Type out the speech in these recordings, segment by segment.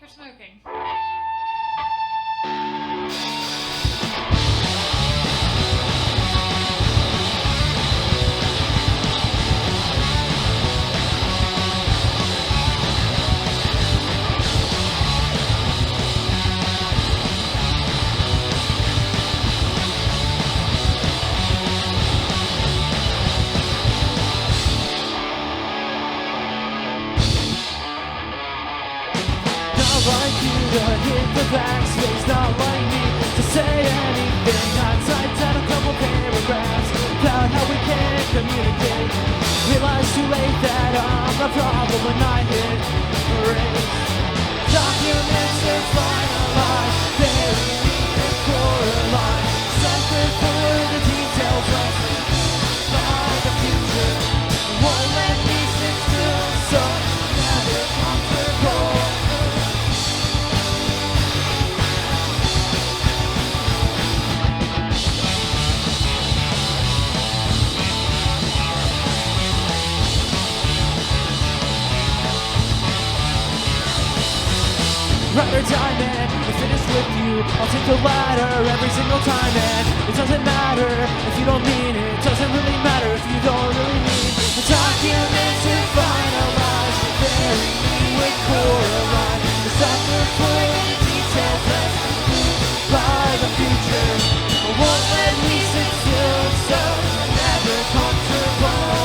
for smoking. Like you to hit the backspace, not like me to say anything. I typed out a couple paragraphs about how we can't communicate. Realized too late that I'm the problem when I hit erase. Documents are finalized, bury me in Coraline. Something for the details of by the future. Won't let me sit still, so never comfortable. Ride or die, man, if it is with you, I'll take the ladder every single time, man. It doesn't matter if you don't mean it. It doesn't really matter if you don't really mean it. The documents are finalized, bury me with Coraline. The suffer for the details left by the future. Won't let me sit still, so never comfortable.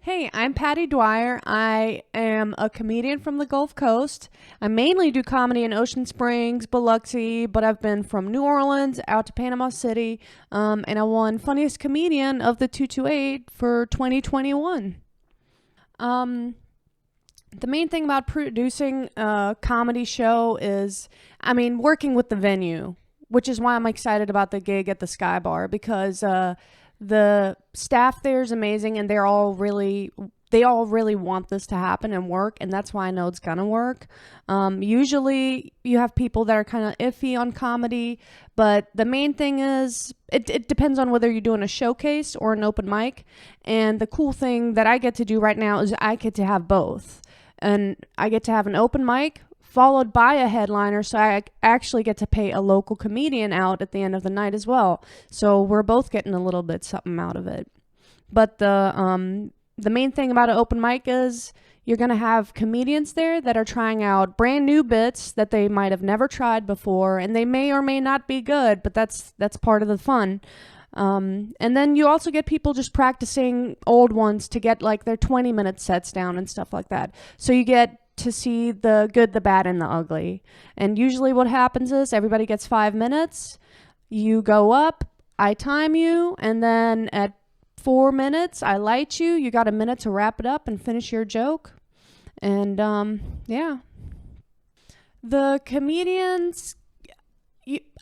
Hey, I'm Patty Dwyer. I am a comedian from the Gulf Coast. I mainly do comedy in Ocean Springs, Biloxi, but I've been from New Orleans out to Panama City, and I won Funniest Comedian of the 228 for 2021. The main thing about producing a comedy show is, working with the venue, which is why I'm excited about the gig at the Sky Bar, because the staff there is amazing, and they all really want this to happen and work, and that's why I know it's gonna work. Usually you have people that are kind of iffy on comedy, but the main thing is it depends on whether you're doing a showcase or an open mic. And the cool thing that I get to do right now is I get to have both, and I get to have an open mic followed by a headliner, so I actually get to pay a local comedian out at the end of the night as well. So we're both getting a little bit something out of it. But the main thing about an open mic is you're going to have comedians there that are trying out brand new bits that they might have never tried before, and they may or may not be good, but that's part of the fun. And then you also get people just practicing old ones to get like their 20-minute sets down and stuff like that. So you get to see the good, the bad, and the ugly. And usually what happens is everybody gets 5 minutes. You go up, I time you, and then at 4 minutes, I light you. You got a minute to wrap it up and finish your joke. And, yeah. The comedians,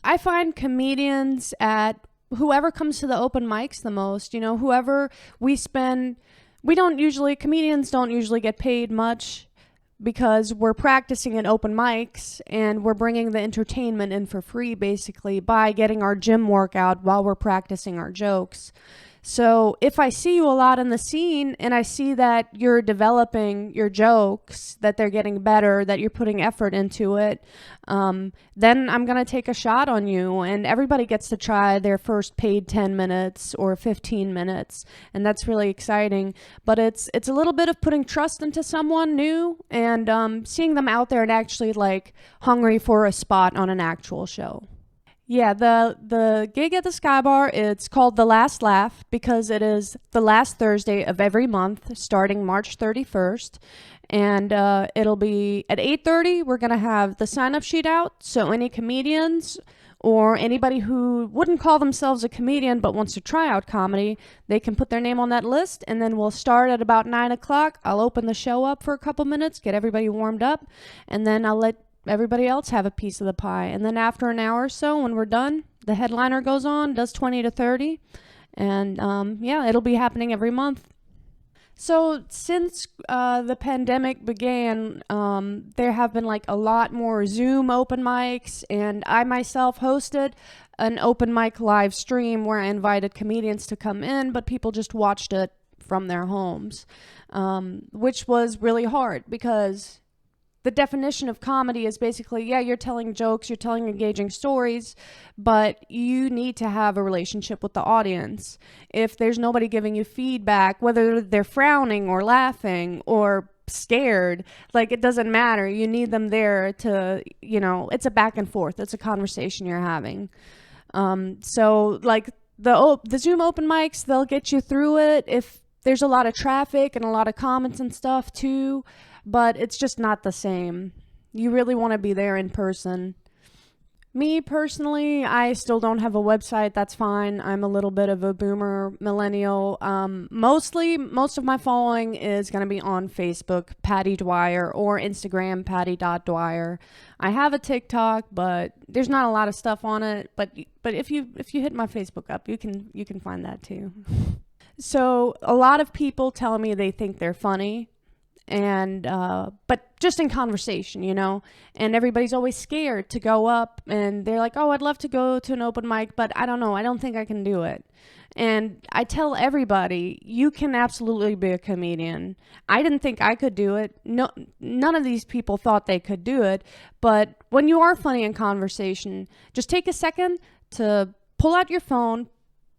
I find comedians at whoever comes to the open mics the most, whoever comedians don't usually get paid much, because we're practicing at open mics and we're bringing the entertainment in for free, basically, by getting our gym workout while we're practicing our jokes. So if I see you a lot in the scene and I see that you're developing your jokes, that they're getting better, that you're putting effort into it, then I'm going to take a shot on you. And everybody gets to try their first paid 10 minutes or 15 minutes. And that's really exciting. But it's a little bit of putting trust into someone new and seeing them out there and actually like hungry for a spot on an actual show. Yeah, the gig at the Sky Bar, it's called The Last Laugh because it is the last Thursday of every month starting March 31st. And it'll be at 8:30. We're going to have the sign-up sheet out. So any comedians or anybody who wouldn't call themselves a comedian but wants to try out comedy, they can put their name on that list. And then we'll start at about 9 o'clock. I'll open the show up for a couple minutes, get everybody warmed up, and then I'll let everybody else have a piece of the pie. And then after an hour or so, when we're done, the headliner goes on, does 20 to 30. And yeah, it'll be happening every month. So since the pandemic began, there have been like a lot more Zoom open mics, and I myself hosted an open mic live stream where I invited comedians to come in, but people just watched it from their homes, which was really hard because the definition of comedy is basically, yeah, you're telling jokes, you're telling engaging stories, but you need to have a relationship with the audience. If there's nobody giving you feedback, whether they're frowning or laughing or scared, like it doesn't matter. You need them there to, it's a back and forth. It's a conversation you're having. So like the Zoom open mics, they'll get you through it if there's a lot of traffic and a lot of comments and stuff too. But it's just not the same. You really want to be there in person. Me personally, I still don't have a website. That's fine. I'm a little bit of a boomer millennial. Most of my following is going to be on Facebook, Patty Dwyer, or Instagram, Patty.Dwyer. I have a TikTok, but there's not a lot of stuff on it. But if you hit my Facebook up, you can find that too. So a lot of people tell me they think they're funny. And but just in conversation, and everybody's always scared to go up, and they're like, oh, I'd love to go to an open mic, but I don't know, I don't think I can do it. And I tell everybody, you can absolutely be a comedian. I didn't think I could do it. No, none of these people thought they could do it. But when you are funny in conversation, just take a second to pull out your phone,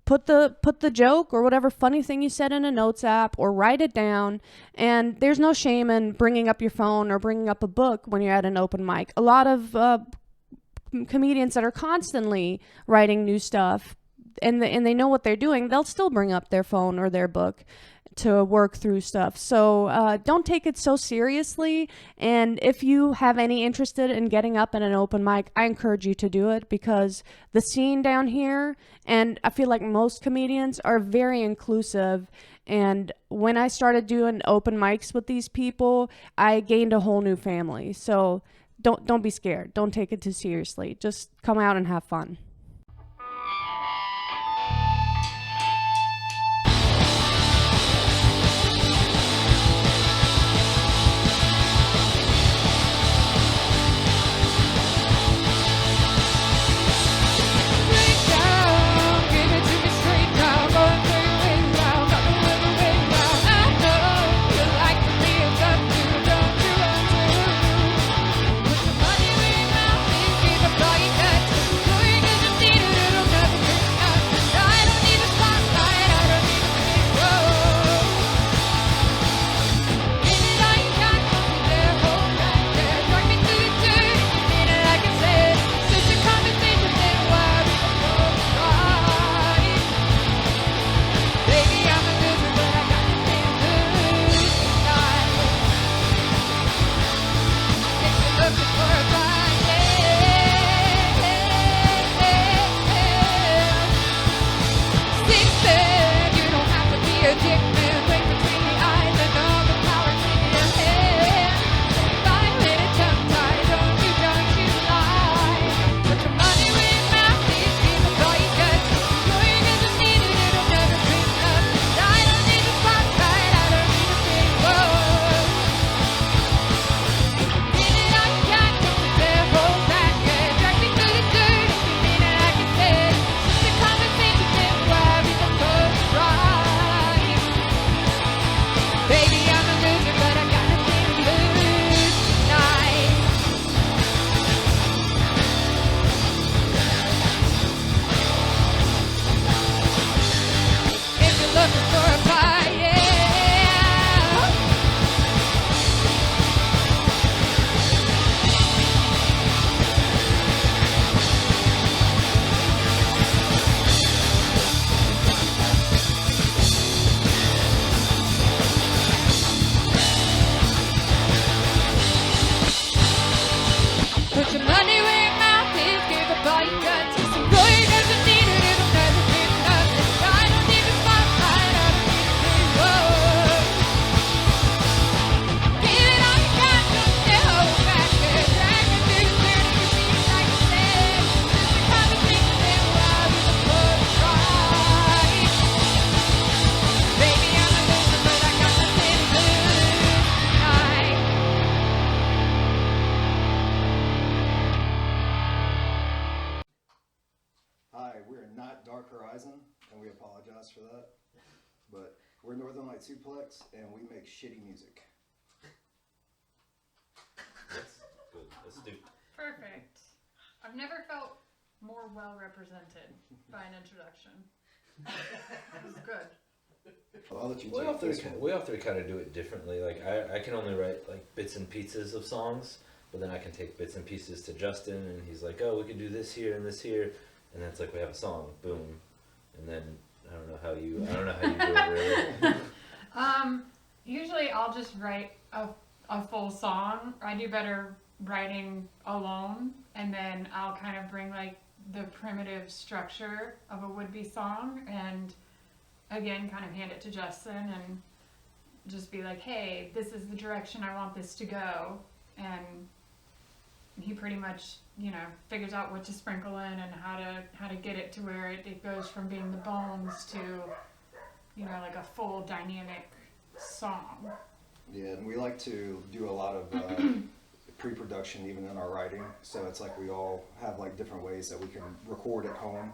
put the joke or whatever funny thing you said in a notes app, or write it down. And there's no shame in bringing up your phone or bringing up a book when you're at an open mic. A lot of comedians that are constantly writing new stuff and they know what they're doing, they'll still bring up their phone or their book to work through stuff. So don't take it so seriously. And if you have any interest in getting up at an open mic, I encourage you to do it, because the scene down here, and I feel like most comedians, are very inclusive. And when I started doing open mics with these people, I gained a whole new family. So don't be scared. Don't take it too seriously. Just come out and have fun. Put your money where your mouth is, keep a flying cut. Dark Horizon, and we apologize for that. But we're Northern Light Suplex, and we make shitty music. That's good. Let's do. Perfect. I've never felt more well represented by an introduction. This is good. Well, I'll let you We take this one. have to kind of do it differently. Like I can only write like bits and pieces of songs, but then I can take bits and pieces to Justin, and he's like, "Oh, we can do this here and this here," and that's like we have a song, boom, and then I don't know how you do it really. Usually I'll just write a full song. I do better writing alone, and then I'll kind of bring like the primitive structure of a would-be song, and again kind of hand it to Justin and just be like, hey, this is the direction I want this to go, and he pretty much, you know, figures out what to sprinkle in and how to get it to where it goes from being the bones to, you know, like a full dynamic song. Yeah, and we like to do a lot of pre-production even in our writing. So it's like we all have like different ways that we can record at home.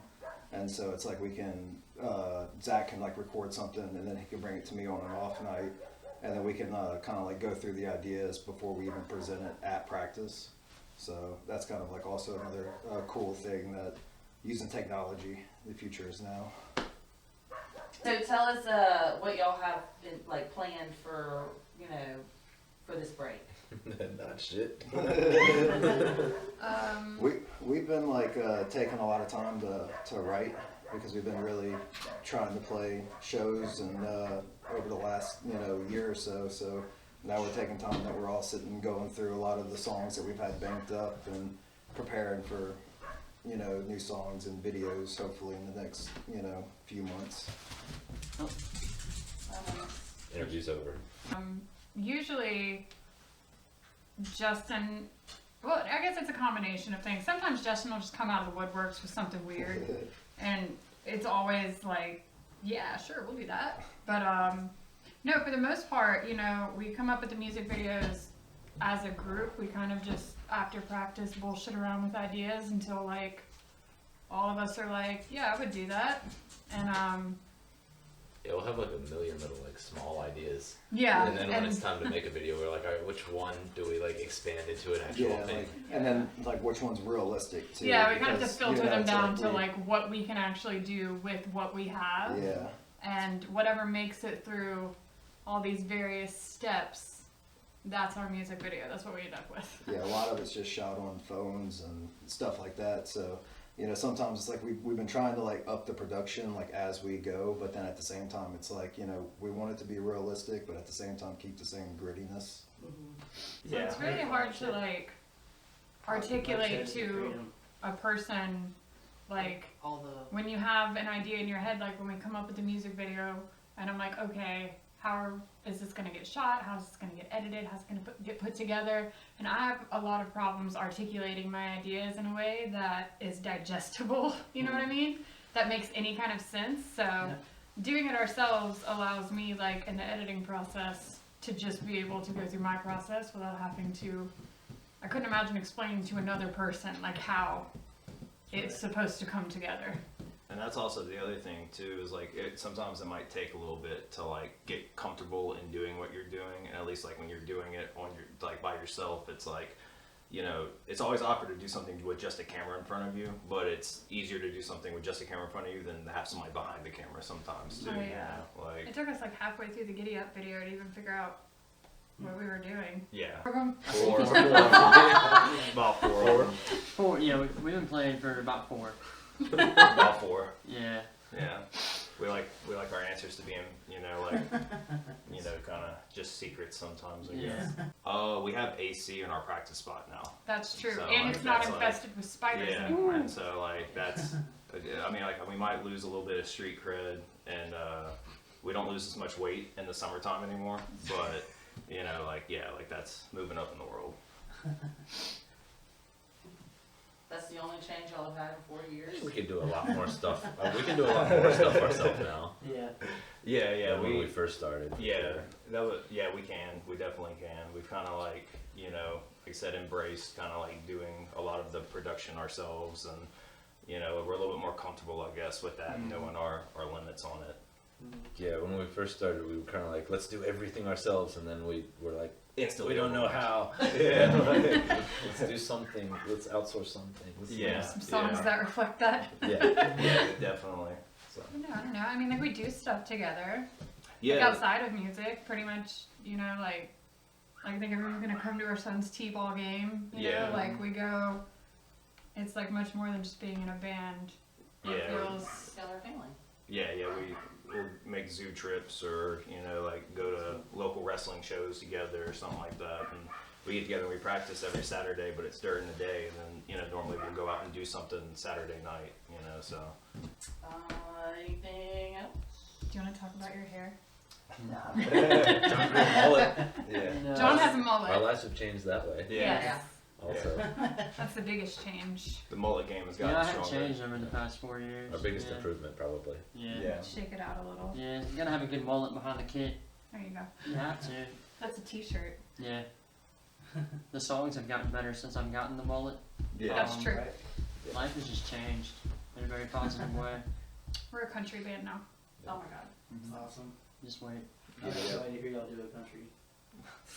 And so it's like we can, Zach can like record something and then he can bring it to me on an off night. And then we can kind of like go through the ideas before we even present it at practice. So that's kind of like also another cool thing that using technology, the future is now. So tell us what y'all have been like planned for, you know, for this break. Not shit. We've been like taking a lot of time to write because we've been really trying to play shows and over the last year or so. So now we're taking time that we're all sitting going through a lot of the songs that we've had banked up and preparing for new songs and videos hopefully in the next few months. Interview's over. Usually Justin, well, I guess it's a combination of things. Sometimes Justin will just come out of the woodworks with something weird, and it's always like, yeah, sure, we'll do that. But no, for the most part, we come up with the music videos as a group. We kind of just, after practice, bullshit around with ideas until like all of us are like, yeah, I would do that. And yeah, we'll have like a million little like small ideas. Yeah. And then when it's time to make a video, we're like, all right, which one do we like expand into an actual thing? And then like which one's realistic too. Yeah, we kind of because, just filter them down to we- like what we can actually do with what we have. Yeah. And whatever makes it through all these various steps, that's our music video. That's what we end up with. Yeah, a lot of it's just shot on phones and stuff like that. So, sometimes it's like we've been trying to like up the production like as we go, but then at the same time it's like, we want it to be realistic, but at the same time keep the same grittiness. So it's really hard to like articulate to a person like All the when you have an idea in your head, like when we come up with the music video and I'm like, okay, how is this going to get shot? How's this going to get edited? How's it going to get put together? And I have a lot of problems articulating my ideas in a way that is digestible, you know what I mean? That makes any kind of sense. So doing it ourselves allows me, like in the editing process, to just be able to go through my process without having to, I couldn't imagine explaining to another person like how it's supposed to come together. And that's also the other thing too, is like sometimes it might take a little bit to like get comfortable in doing what you're doing, and at least like when you're doing it on your like by yourself, it's like, it's always awkward to do something with just a camera in front of you, but it's easier to do something with just a camera in front of you than to have somebody behind the camera sometimes too. Oh, yeah. Like It took us like halfway through the Giddy Up video to even figure out what we were doing. yeah, Four. about four. Four, yeah, we've been playing for about 4. About 4. Yeah. Yeah, we like our answers to being, kind of just secrets sometimes, I guess. We have AC in our practice spot now. That's true. So, And like, it's not that's, like- infested with spiders Yeah, anymore. and so like that's, I mean, like we might lose a little bit of street cred, and we don't lose as much weight in the summertime anymore. But that's moving up in the world. that's the only change y'all have had in 4 years. We could do a lot more stuff. We can do a lot more stuff ourselves now. Yeah. Yeah, than when we first started. for Yeah, sure. we can. We definitely can. We've kind of like, like I said, embraced kind of like doing a lot of the production ourselves, and you know, we're a little bit more comfortable, I guess, with that, and knowing our limits on it. Yeah, when we first started, we were kind of like, let's do everything ourselves, and then we were like, Instantly we don't know how. Yeah. Like, let's do something. Let's outsource something. Yeah. Some songs that reflect that. Yeah. Yeah, definitely. So. I don't know. I mean, like we do stuff together. Yeah. Like outside of music, pretty much, you know, like I think everyone's gonna come to our son's t-ball game. You Yeah. know, like we go. It's like much more than just being in a band. It Yeah. feels. Together family. Yeah, we'll make zoo trips, or you know, like go to local wrestling shows together or something like that. And we get together and we practice every Saturday, but it's during the day. And then you know, normally we'll go out and do something Saturday night. You know, so. Anything else? Do you want to talk about your hair? John grew a mullet. Yeah. No. John has a Our mullet. lives have changed that way. Yeah. Yes. Also, That's the biggest change. The mullet game has Yeah, gotten I have stronger. changed over the past 4 years. our biggest yeah. improvement, probably. Yeah. Shake it out a little. Yeah, you gotta have a good mullet behind the kit. There you go. You have to. That's a t-shirt. Yeah. The songs have gotten better since I've gotten the mullet. Yeah. That's true. Life has just changed in a very positive way. We're a country band now. Oh my god. Awesome. Just wait. I'm excited to hear y'all do a country.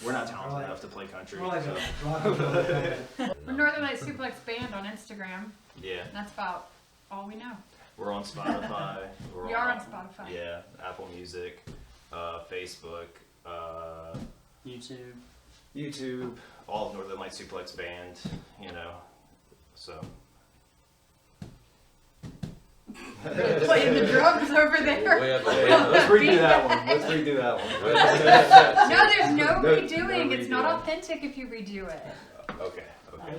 We're not talented enough to play country. We're like so. a rock and roll band. We're Northern Light Suplex Band on Instagram. Yeah, And that's about all we know. we're on Spotify. We are on Spotify. Yeah, Apple Music, Facebook, YouTube. YouTube, all of Northern Light Suplex Band. You know, so. Playing the drums over there. Way up, Let's redo that one. Let's redo that one. No, there's no No redoing. It's not redoing. authentic if you redo it. Okay. Okay.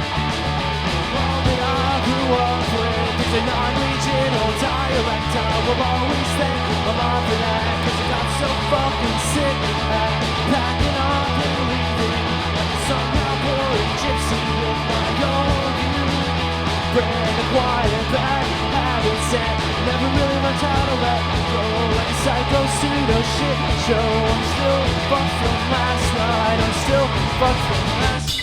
All that I grew up with is a non-regional dialect. I will always thank my mom for that, 'cause I got so fucking sick at packing up and leaving, like somehow pouring gypsy with my own view. Bred a quiet bad habits and never really learned how to let go. Like a psycho pseudo shit show. I'm still fucked from last night. I'm still fucked from last night.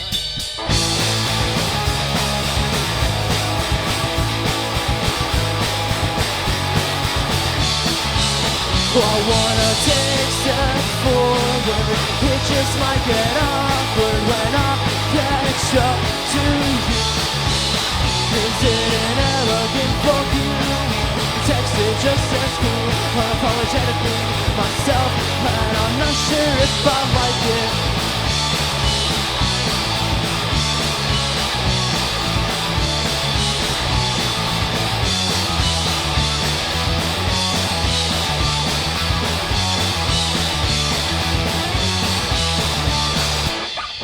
I wanna take steps forward. It just might get awkward when I catch up to you. Is it an arrogant fuck you? Text it just as cool, unapologetically myself, and I'm not sure if I like it.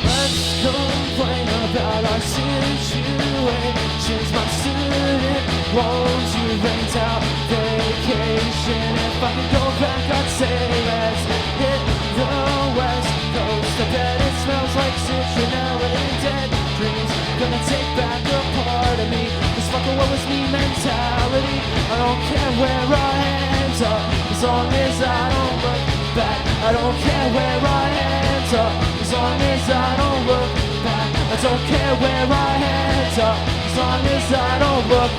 Let's complain about our situations. My student loans, you rent out vacation. If I could go back, I'd say let's hit the West Coast. I bet it smells like citronella and dead dreams. Gonna take back a part of me. This fucking what was me mentality. I don't care where I end up, as long as I don't look back. I don't care where I end up, as long as I don't look back. I don't care where I end up, as long as I don't look.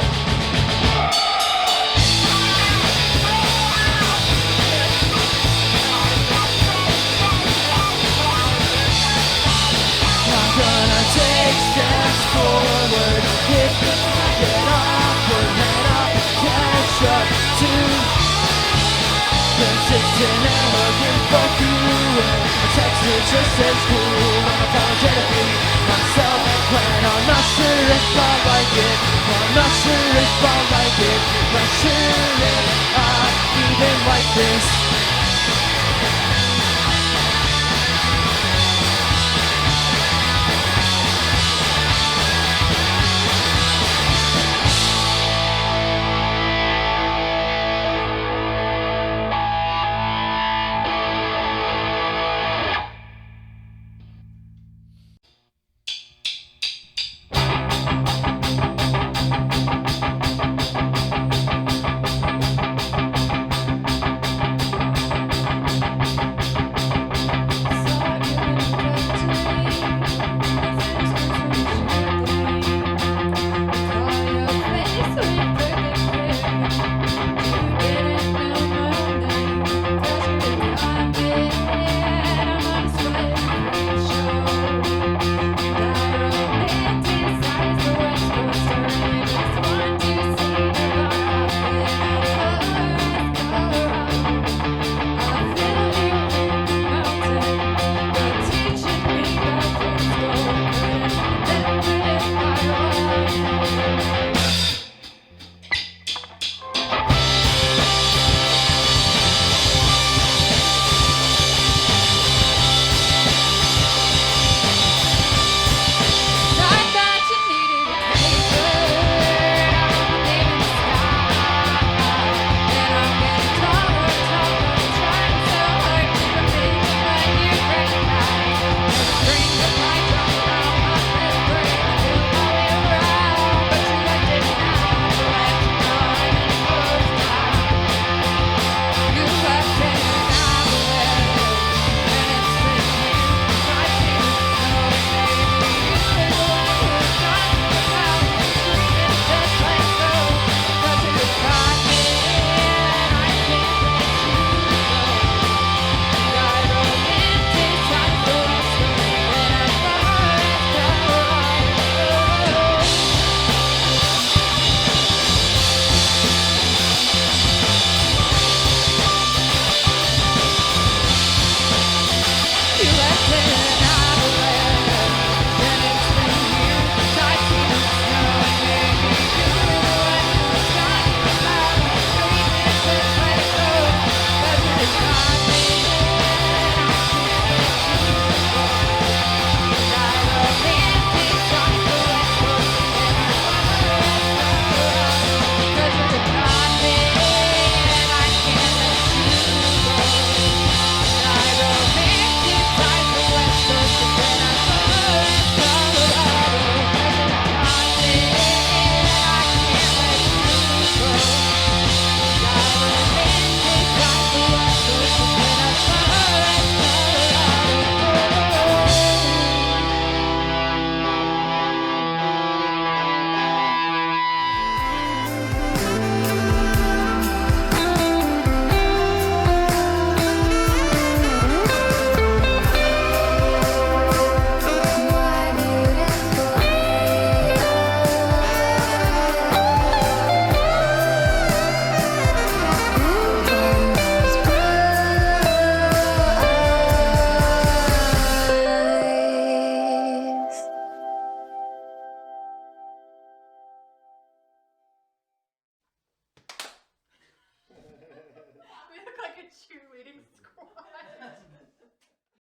I'm gonna take steps forward. If I get awkward, then I'll catch up to. 'Cause it's an arrogant fuck you, and I text it just as cool, unapologetically myself, when I'm not sure if I like it. I'm not sure if I like it. Not sure if I even like this.